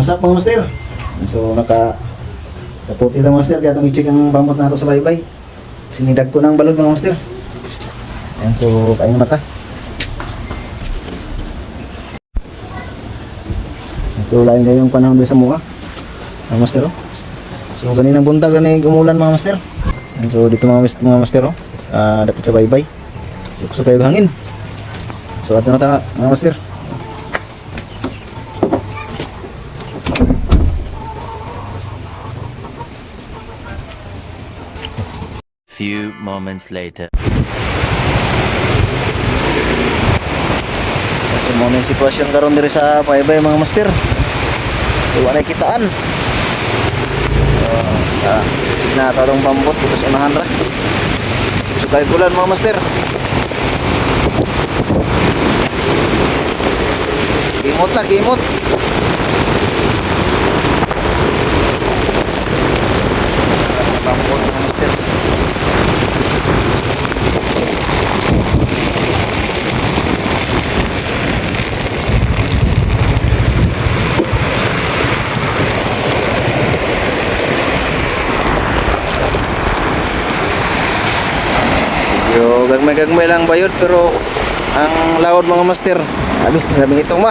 What's up mga master? So nakaputi na master, kaya itong i-check ang pamot na ito sa baybay. Sinidag ko ng balon mga master. Ayan, so kayong mata. So lain kayong panahon doon sa mukha mga master. So ganinang buntag na umulan mga master. Ayan, so dito mga master, dapat sa baybay. So kayo hangin. So ato na ta mga master. Few moments later. So muna yung sitwasyon karon diri sa baybay mga master. So wala kitaan. Sige na ito itong pambot dito sa unahan ra. So kayo bulan mga master. Kimot na, kimot. Pambot mga master. Yo, gagmay lang bayod pero ang laod mga master. Grabe itong ma.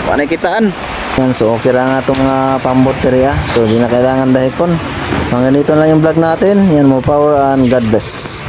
Panay kitaan. Yan, so okay lang nga itong mga pambot area. So di na kailangan dahikon. Hanggang dito lang yung vlog natin. Yan, mo power and God bless.